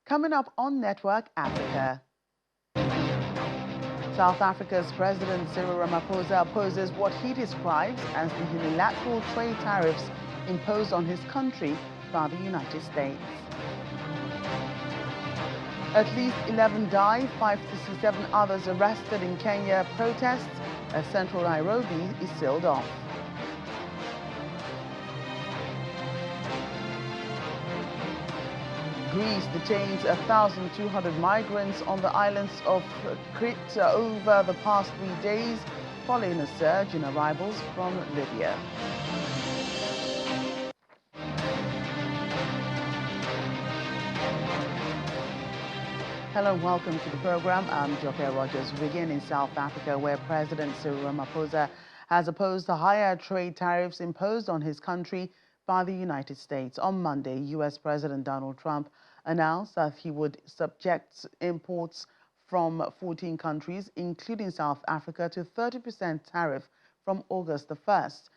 Coming up on Network Africa. South Africa's President Cyril Ramaphosa opposes what he describes as the unilateral trade tariffs imposed on his country by the United States. At least 11 die, 567 others arrested in Kenya protests as central Nairobi is sealed off. Greece detains 1,200 migrants on the islands of Crete over the past 3 days, following a surge in arrivals from Libya. Hello and welcome to the program. I'm Joke Rogers. We begin in South Africa, where President Cyril Ramaphosa has opposed the higher trade tariffs imposed on his country by the United States. On Monday, U.S. President Donald Trump announced that he would subject imports from 14 countries, including South Africa, to 30% tariff from August the 1st.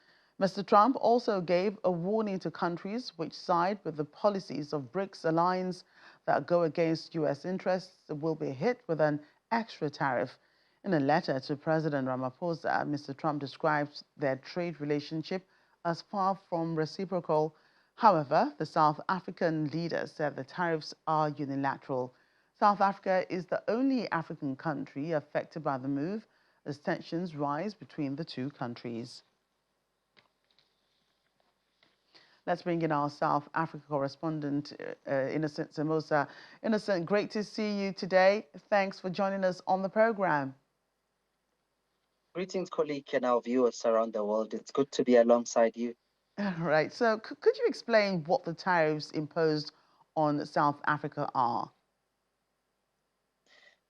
Mr. Trump also gave a warning to countries which side with the policies of BRICS alliance that go against U.S. interests will be hit with an extra tariff. In a letter to President Ramaphosa, Mr. Trump describes their trade relationship as far from reciprocal. However, the South African leader said the tariffs are unilateral. South Africa is the only African country affected by the move as tensions rise between the two countries. Let's bring in our South Africa correspondent, Innocent Samosa. Innocent, great to see you today. Thanks for joining us on the program. Greetings, colleague, and our viewers around the world. It's good to be alongside you. All right. So could you explain what the tariffs imposed on South Africa are?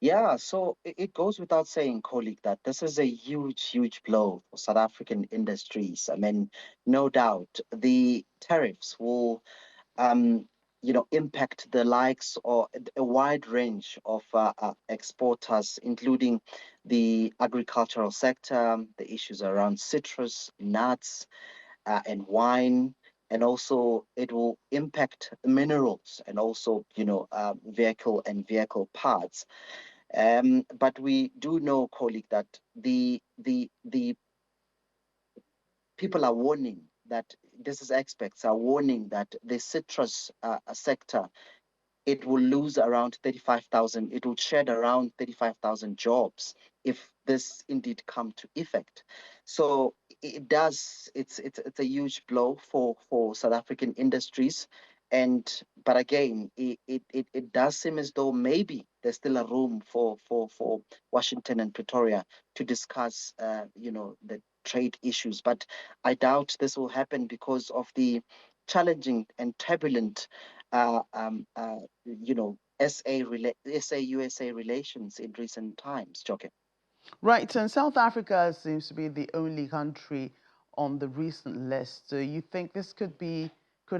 Yeah, so it goes without saying, colleague, that this is a huge blow for South African industries. I mean, no doubt the tariffs will, impact the likes or a wide range of exporters, including the agricultural sector, the issues around citrus, nuts, and wine. And also, it will impact minerals and also, vehicle parts. But we do know, colleague, that the people are warning that this is experts are warning that the citrus sector, it will lose around 35,000. It will shed around 35,000 jobs if this indeed come to effect. So it does. It's a huge blow for South African industries. But again, it does seem as though maybe there's still a room for Washington and Pretoria to discuss, the trade issues. But I doubt this will happen because of the challenging and turbulent SA-USA relations in recent times, Joke. Right, and South Africa seems to be the only country on the recent list. So you think this could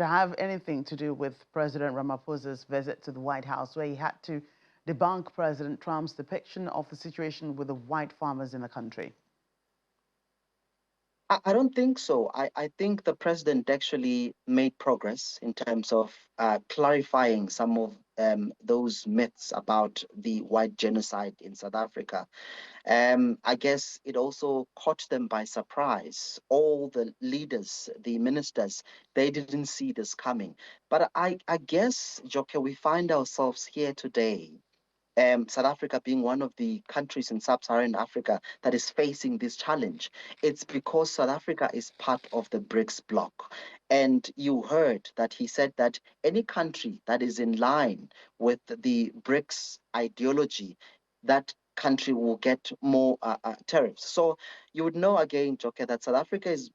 have anything to do with President Ramaphosa's visit to the White House, where he had to debunk President Trump's depiction of the situation with the white farmers in the country? I don't think so. I think the president actually made progress in terms of clarifying some of those myths about the white genocide in South Africa. I guess it also caught them by surprise. All the leaders, the ministers, they didn't see this coming. But I guess, Joke, we find ourselves here today, South Africa being one of the countries in sub-Saharan Africa that is facing this challenge. It's because South Africa is part of the BRICS bloc. And you heard that he said that any country that is in line with the BRICS ideology, that country will get more tariffs. So you would know again, Joke, that South Africa is,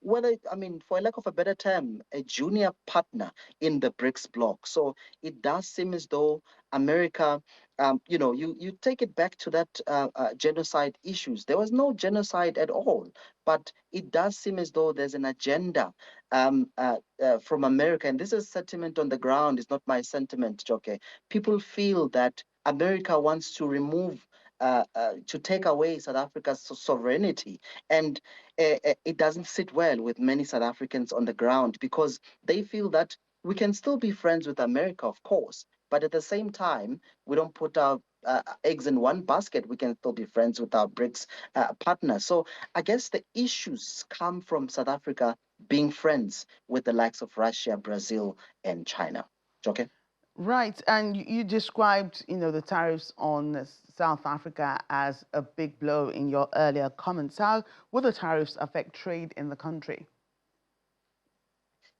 for lack of a better term, a junior partner in the BRICS bloc. So it does seem as though America, you take it back to that genocide issues. There was no genocide at all, but it does seem as though there's an agenda from America, and this is sentiment on the ground. It's not my sentiment, Joke. People feel that America wants to remove to take away South Africa's sovereignty. And it doesn't sit well with many South Africans on the ground because they feel that we can still be friends with America, of course, But at the same time, we don't put our eggs in one basket. We can still be friends with our BRICS partners. So I guess the issues come from South Africa being friends with the likes of Russia, Brazil, and China. Okay. Right, and you described, the tariffs on South Africa as a big blow in your earlier comments. How will the tariffs affect trade in the country?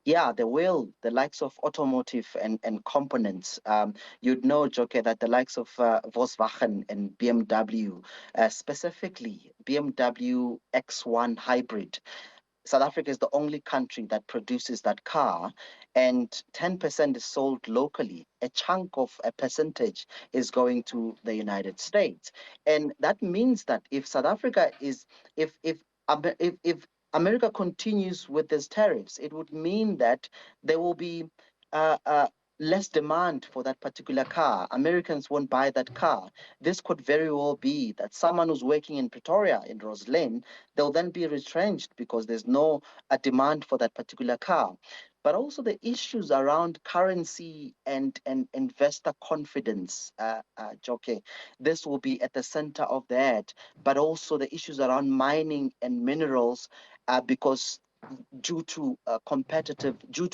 Yeah, they will. The likes of automotive and components. You'd know, Joke, that the likes of Volkswagen and BMW, specifically BMW X1 hybrid, South Africa is the only country that produces that car, and 10% is sold locally. A chunk of a percentage is going to the United States. And that means that if South Africa is, if America continues with these tariffs, it would mean that there will be uh, uh, less demand for that particular car. Americans won't buy that car. This could very well be that someone who's working in Pretoria, in Roslyn, they'll then be retrenched because there's no a demand for that particular car. But also the issues around currency and investor confidence, Joke, this will be at the center of that. But also the issues around mining and minerals, because due to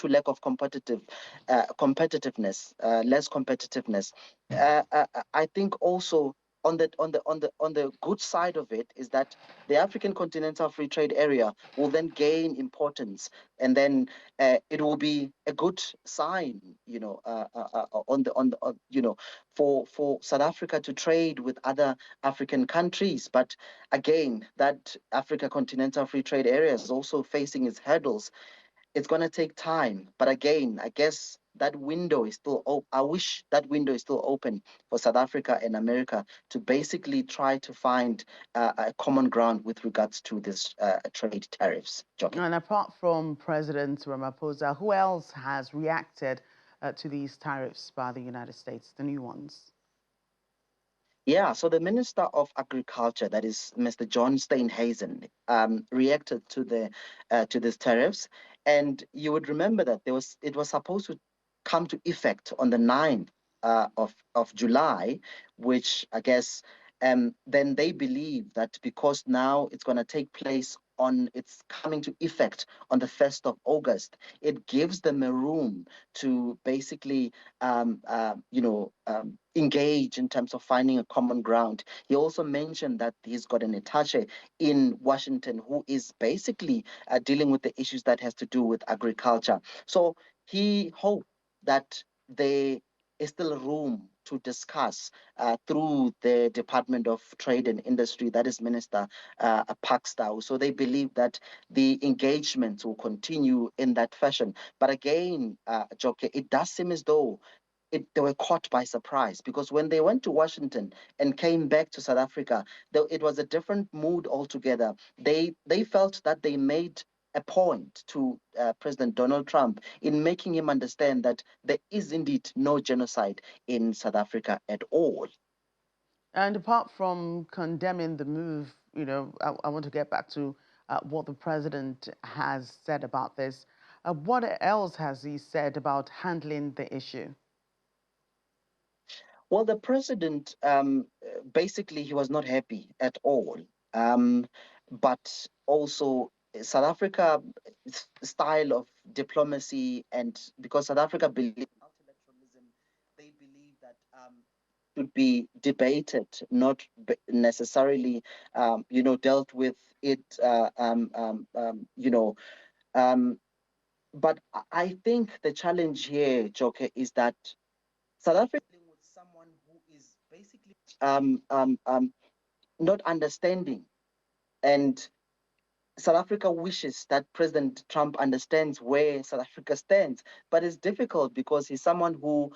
lack of less competitiveness. I think also on the good side of it is that the African Continental Free Trade Area will then gain importance, and then it will be a good sign, for South Africa to trade with other African countries. But again, that Africa Continental Free Trade Area is also facing its hurdles. It's going to take time, but again, I guess that window is still open. I wish that window is still open for South Africa and America to basically try to find a common ground with regards to this trade tariffs. Jockey. And apart from President Ramaphosa, who else has reacted to these tariffs by the United States, the new ones? Yeah, so the Minister of Agriculture, that is Mr. John Steenhuisen, reacted to these tariffs, and you would remember that it was supposed to come to effect on the 9th of July, which I guess then they believe that because now it's going to take place it's coming to effect on the 1st of August, it gives them a room to basically engage in terms of finding a common ground. He also mentioned that he's got an attaché in Washington who is basically dealing with the issues that has to do with agriculture. So he hoped that there is still room to discuss through the Department of Trade and Industry, that is Minister Pakstow. So they believe that the engagement will continue in that fashion. But again, Joke, it does seem as though they were caught by surprise, because when they went to Washington and came back to South Africa, though it was a different mood altogether. They felt that they made a point to President Donald Trump in making him understand that there is indeed no genocide in South Africa at all. And apart from condemning the move, I want to get back to what the president has said about this. What else has he said about handling the issue? Well, the president basically he was not happy at all, um, but also South Africa style of diplomacy, and because South Africa believes in multilateralism, they believe that should be debated, not necessarily dealt with it. Um, but I think the challenge here, Joker, is that South Africa is dealing with someone who is basically not understanding. And South Africa wishes that President Trump understands where South Africa stands. But it's difficult because he's someone who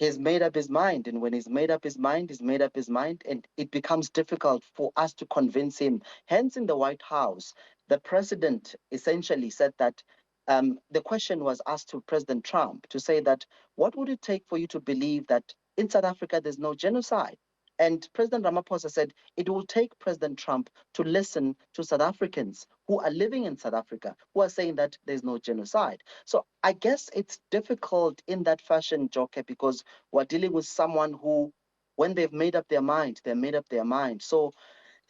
has made up his mind. And when he's made up his mind, he's made up his mind. And it becomes difficult for us to convince him. Hence, in the White House, the president essentially said that the question was asked to President Trump to say that what would it take for you to believe that in South Africa there's no genocide? And President Ramaphosa said it will take President Trump to listen to South Africans who are living in South Africa, who are saying that there's no genocide. So I guess it's difficult in that fashion, Joke, because we're dealing with someone who, when they've made up their mind, they've made up their mind. So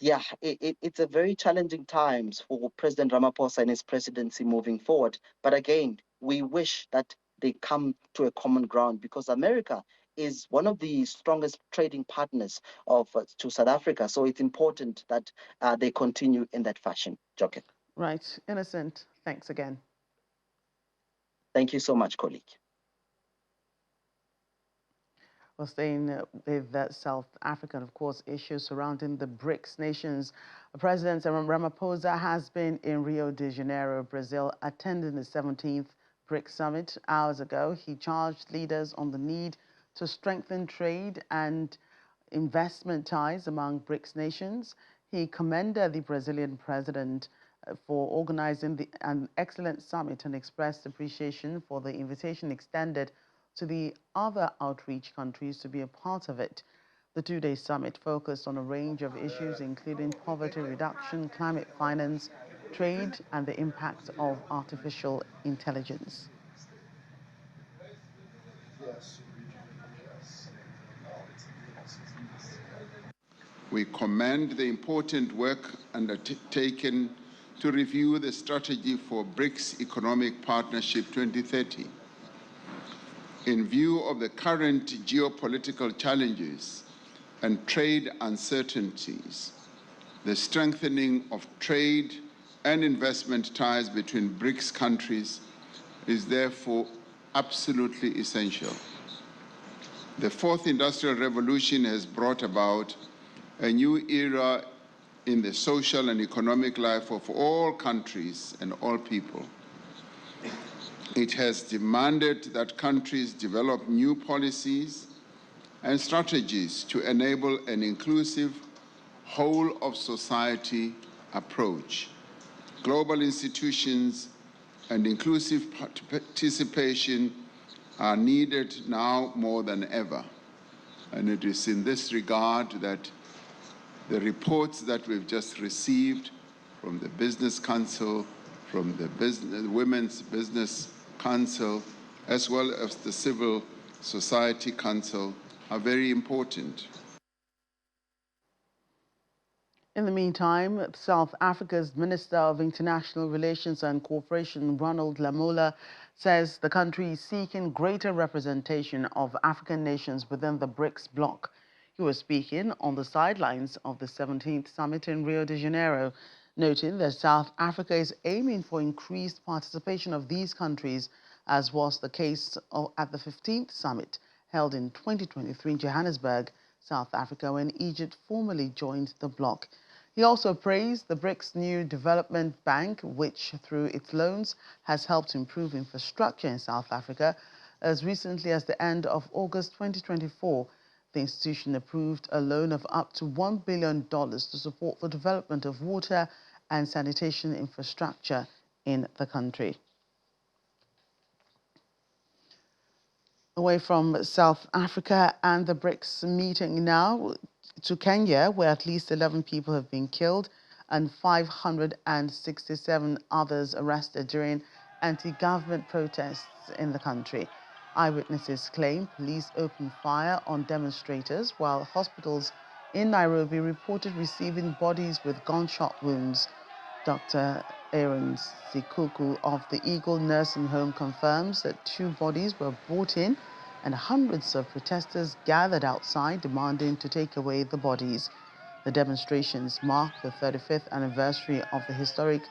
yeah, it's a very challenging times for President Ramaphosa and his presidency moving forward. But again, we wish that they come to a common ground, because America is one of the strongest trading partners of to South Africa. So it's important that they continue in that fashion. Joke. Right. Innocent, thanks again. Thank you so much, colleague. Well, staying with South Africa, of course, issues surrounding the BRICS nations. President Ramaphosa has been in Rio de Janeiro, Brazil, attending the 17th BRICS summit. Hours ago, he charged leaders on the need to strengthen trade and investment ties among BRICS nations. He commended the Brazilian president for organizing an excellent summit and expressed appreciation for the invitation extended to the other outreach countries to be a part of it. The two-day summit focused on a range of issues, including poverty reduction, climate finance, trade, and the impact of artificial intelligence. We commend the important work undertaken to review the strategy for BRICS Economic Partnership 2030. In view of the current geopolitical challenges and trade uncertainties, the strengthening of trade and investment ties between BRICS countries is therefore absolutely essential. The fourth industrial revolution has brought about a new era in the social and economic life of all countries and all people. It has demanded that countries develop new policies and strategies to enable an inclusive, whole-of-society approach. Global institutions and inclusive participation are needed now more than ever. And it is in this regard that the reports that we've just received from the Business Council, from the Women's Business Council, as well as the Civil Society Council, are very important. In the meantime, South Africa's Minister of International Relations and Cooperation, Ronald Lamola, says the country is seeking greater representation of African nations within the BRICS bloc. He was speaking on the sidelines of the 17th summit in Rio de Janeiro, noting that South Africa is aiming for increased participation of these countries, as was the case at the 15th summit held in 2023 in Johannesburg, South Africa, when Egypt formally joined the bloc. He also praised the BRICS' new development bank, which, through its loans, has helped improve infrastructure in South Africa. As recently as the end of August 2024, the institution approved a loan of up to $1 billion to support the development of water and sanitation infrastructure in the country. Away from South Africa and the BRICS meeting now to Kenya, where at least 11 people have been killed and 567 others arrested during anti-government protests in the country. Eyewitnesses claim police opened fire on demonstrators, while hospitals in Nairobi reported receiving bodies with gunshot wounds. Dr. Aaron Sikuku of the Eagle Nursing Home confirms that 2 bodies were brought in and hundreds of protesters gathered outside demanding to take away the bodies. The demonstrations mark the 35th anniversary of the historic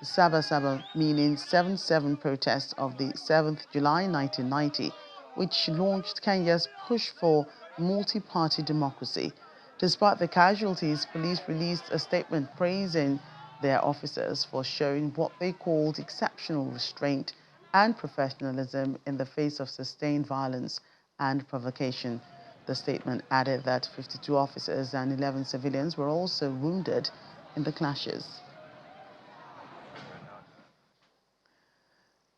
Saba Saba, meaning 7/7 protest of the 7th July 1990, which launched Kenya's push for multi-party democracy. Despite the casualties, police released a statement praising their officers for showing what they called exceptional restraint and professionalism in the face of sustained violence and provocation. The statement added that 52 officers and 11 civilians were also wounded in the clashes.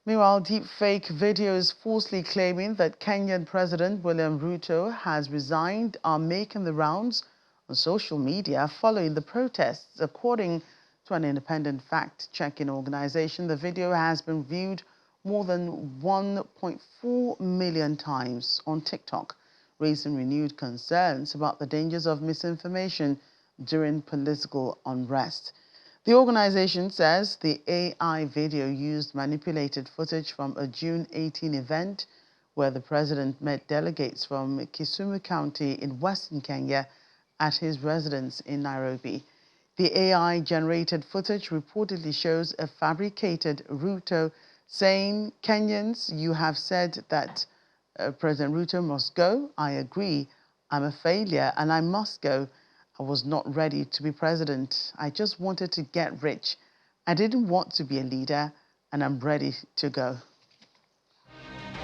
Meanwhile, deepfake videos falsely claiming that Kenyan President William Ruto has resigned are making the rounds on social media following the protests. According to an independent fact-checking organization, the video has been viewed more than 1.4 million times on TikTok, raising renewed concerns about the dangers of misinformation during political unrest. The organization says the AI video used manipulated footage from a June 18 event where the president met delegates from Kisumu County in western Kenya at his residence in Nairobi. The AI-generated footage reportedly shows a fabricated Ruto saying, "Kenyans, you have said that President Ruto must go. I agree. I'm a failure and I must go. I was not ready to be president. I just wanted to get rich. I didn't want to be a leader, and I'm ready to go."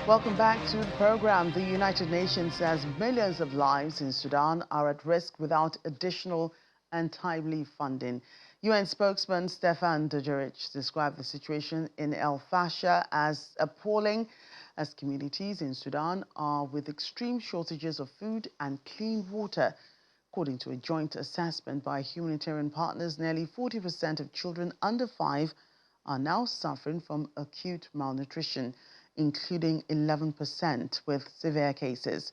Welcome back to the program. The United Nations says millions of lives in Sudan are at risk without additional and timely funding. UN spokesman Stefan Dujarric described the situation in El Fasher as appalling, as communities in Sudan are with extreme shortages of food and clean water. According to a joint assessment by humanitarian partners, nearly 40% of children under 5 are now suffering from acute malnutrition, including 11% with severe cases.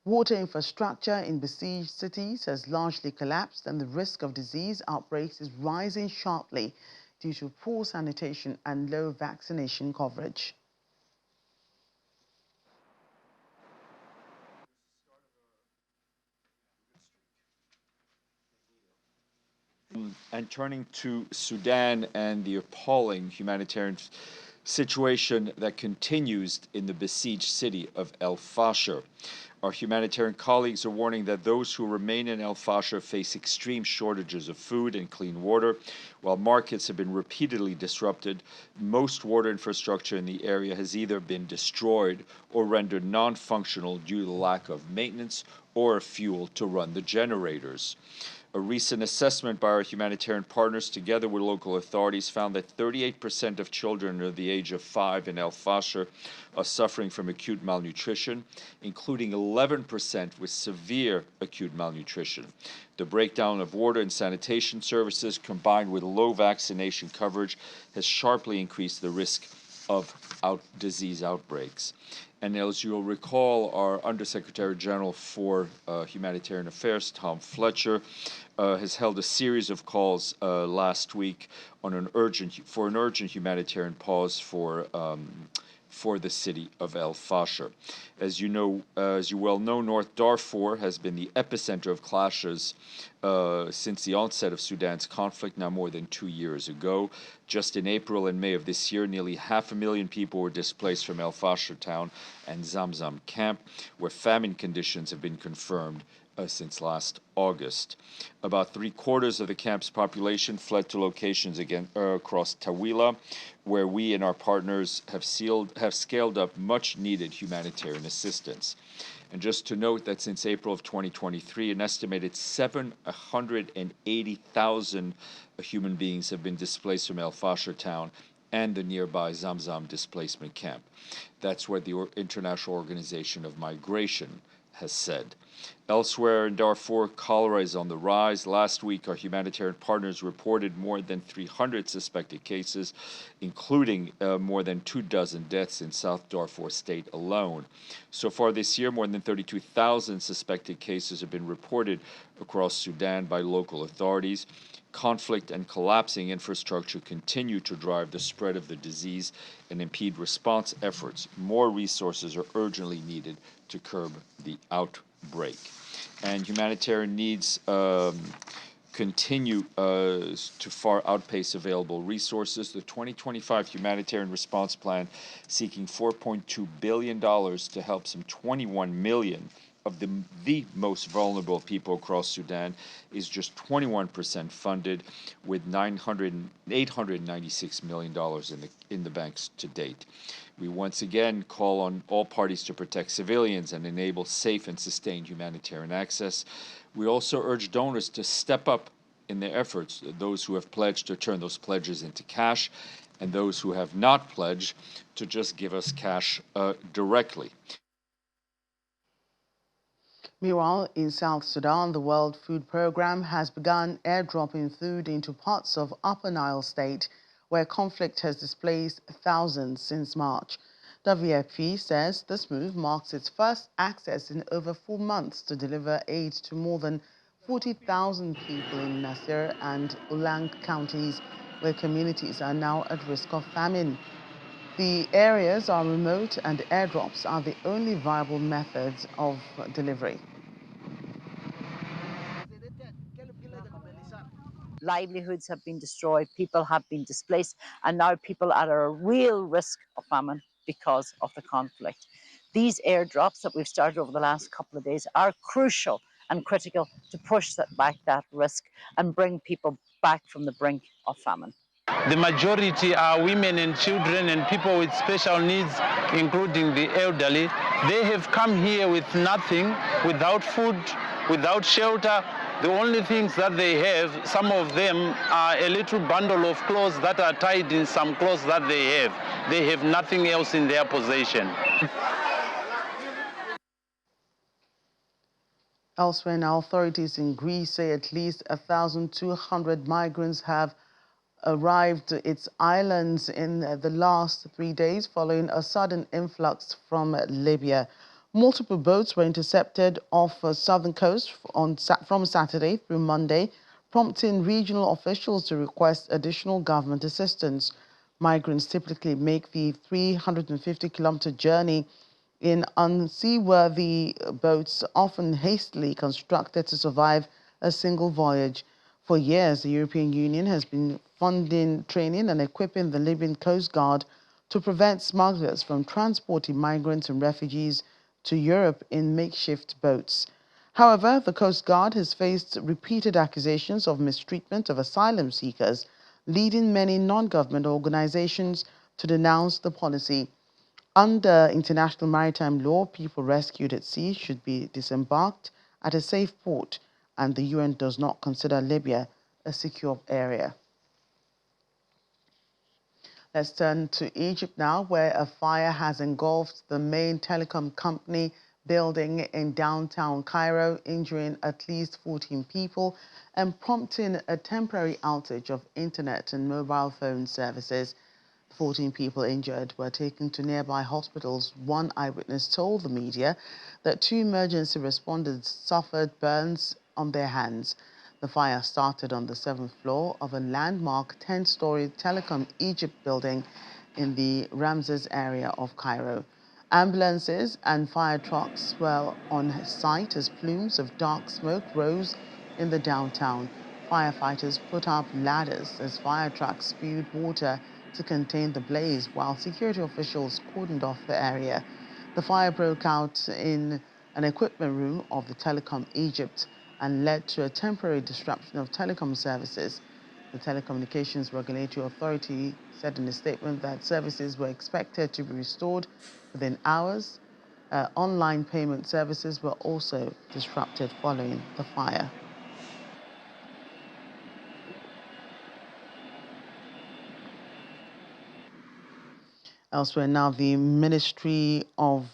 Water infrastructure in besieged cities has largely collapsed, and the risk of disease outbreaks is rising sharply due to poor sanitation and low vaccination coverage. And turning to Sudan and the appalling humanitarian situation that continues in the besieged city of El Fasher. Our humanitarian colleagues are warning that those who remain in El Fasher face extreme shortages of food and clean water. While markets have been repeatedly disrupted, most water infrastructure in the area has either been destroyed or rendered non-functional due to the lack of maintenance or fuel to run the generators. A recent assessment by our humanitarian partners, together with local authorities, found that 38% of children under the age of 5 in El Fasher are suffering from acute malnutrition, including 11% with severe acute malnutrition. The breakdown of water and sanitation services, combined with low vaccination coverage, has sharply increased the risk of disease outbreaks. And as you'll recall, our Undersecretary General for Humanitarian Affairs, Tom Fletcher, has held a series of calls last week on an urgent humanitarian pause for the city of El Fasher. As you well know, North Darfur has been the epicenter of clashes since the onset of Sudan's conflict, now more than 2 years ago. Just in April and May of this year, nearly 500,000 people were displaced from El Fasher town and Zamzam camp, where famine conditions have been confirmed since last August. About 3/4 of the camp's population fled to locations across Tawila, where we and our partners have scaled up much-needed humanitarian assistance. And just to note that since April of 2023, an estimated 780,000 human beings have been displaced from El Fasher town and the nearby Zamzam displacement camp. That's what the International Organization of Migration has said. Elsewhere in Darfur, cholera is on the rise. Last week, our humanitarian partners reported more than 300 suspected cases, including more than 24 deaths in South Darfur state alone. So far this year, more than 32,000 suspected cases have been reported across Sudan by local authorities. Conflict and collapsing infrastructure continue to drive the spread of the disease and impede response efforts. More resources are urgently needed to curb the outbreak. And humanitarian needs continue to far outpace available resources. The 2025 Humanitarian Response Plan, seeking $4.2 billion to help some 21 million of the most vulnerable people across Sudan, is just 21% funded, with $896 million in the banks to date. We once again call on all parties to protect civilians and enable safe and sustained humanitarian access. We also urge donors to step up in their efforts, those who have pledged to turn those pledges into cash, and those who have not pledged to just give us cash directly. Meanwhile, in South Sudan, the World Food Programme has begun airdropping food into parts of Upper Nile State, where conflict has displaced thousands since March. WFP says this move marks its first access in over 4 months to deliver aid to more than 40,000 people in Nasir and Ulang counties, where communities are now at risk of famine. The areas are remote and airdrops are the only viable methods of delivery. Livelihoods have been destroyed, people have been displaced, and now people are at a real risk of famine because of the conflict. These airdrops that we've started over the last couple of days are crucial and critical to push back that risk and bring people back from the brink of famine. The majority are women and children and people with special needs, including the elderly. They have come here with nothing, without food, without shelter. The only things that they have, some of them are a little bundle of clothes that are tied in some clothes that they have. They have nothing else in their possession. Elsewhere now, authorities in Greece say at least 1,200 migrants have arrived at its islands in the last 3 days following a sudden influx from Libya. Multiple boats were intercepted off the southern coast from Saturday through Monday, prompting regional officials to request additional government assistance. Migrants typically make the 350-kilometer journey in unseaworthy boats, often hastily constructed to survive a single voyage. For years, the European Union has been funding, training and equipping the Libyan Coast Guard to prevent smugglers from transporting migrants and refugees to Europe in makeshift boats. However, the Coast Guard has faced repeated accusations of mistreatment of asylum seekers, leading many non-government organizations to denounce the policy. Under international maritime law, people rescued at sea should be disembarked at a safe port, and the UN does not consider Libya a secure area. Let's turn to Egypt now, where a fire has engulfed the main telecom company building in downtown Cairo, injuring at least 14 people and prompting a temporary outage of internet and mobile phone services. 14 people injured were taken to nearby hospitals. One eyewitness told the media that 2 emergency responders suffered burns on their hands. The fire started on the 7th floor of a landmark 10-story Telecom Egypt building in the Ramses area of Cairo. Ambulances and fire trucks were on site as plumes of dark smoke rose in the downtown. Firefighters put up ladders as fire trucks spewed water to contain the blaze, while security officials cordoned off the area. The fire broke out in an equipment room of the Telecom Egypt and led to a temporary disruption of telecom services. The Telecommunications Regulatory Authority said in a statement that services were expected to be restored within hours. Online payment services were also disrupted following the fire. Elsewhere now, the Ministry of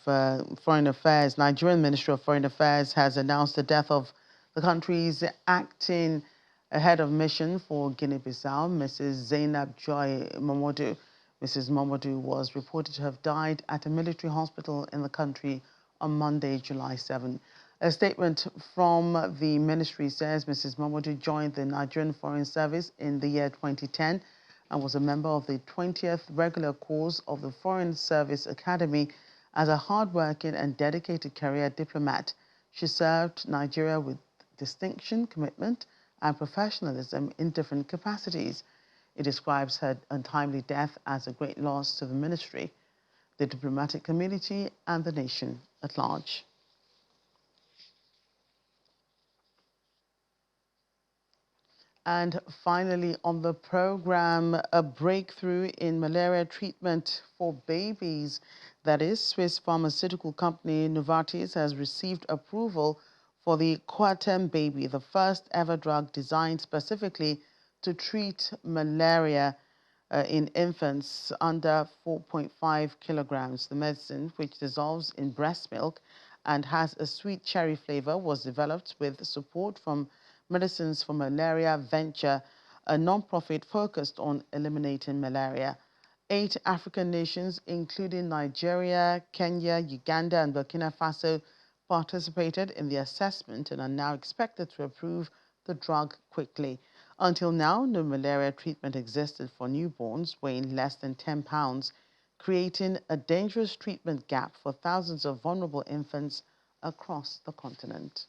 Foreign Affairs, Nigerian Ministry of Foreign Affairs, has announced the death of the country's acting head of mission for Guinea-Bissau, Mrs. Zainab Joy Momodu. Mrs. Momodu was reported to have died at a military hospital in the country on Monday, July 7. A statement from the ministry says Mrs. Momodu joined the Nigerian Foreign Service in the year 2010 and was a member of the 20th regular course of the Foreign Service Academy. As a hardworking and dedicated career diplomat, she served Nigeria with distinction, commitment, and professionalism in different capacities. It describes her untimely death as a great loss to the ministry, the diplomatic community, and the nation at large. And finally, on the program, a breakthrough in malaria treatment for babies. That is, Swiss pharmaceutical company Novartis has received approval for the Coartem baby, the first ever drug designed specifically to treat malaria. in infants under 4.5 kilograms. The medicine, which dissolves in breast milk and has a sweet cherry flavor, was developed with support from Medicines for Malaria Venture, a non-profit focused on eliminating malaria. 8 African nations, including Nigeria, Kenya, Uganda, and Burkina Faso, participated in the assessment and are now expected to approve the drug quickly. Until now, no malaria treatment existed for newborns weighing less than 10 pounds, creating a dangerous treatment gap for thousands of vulnerable infants across the continent.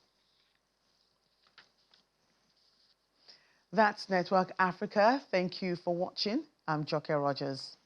That's Network Africa. Thank you for watching. I'm Joke Rogers.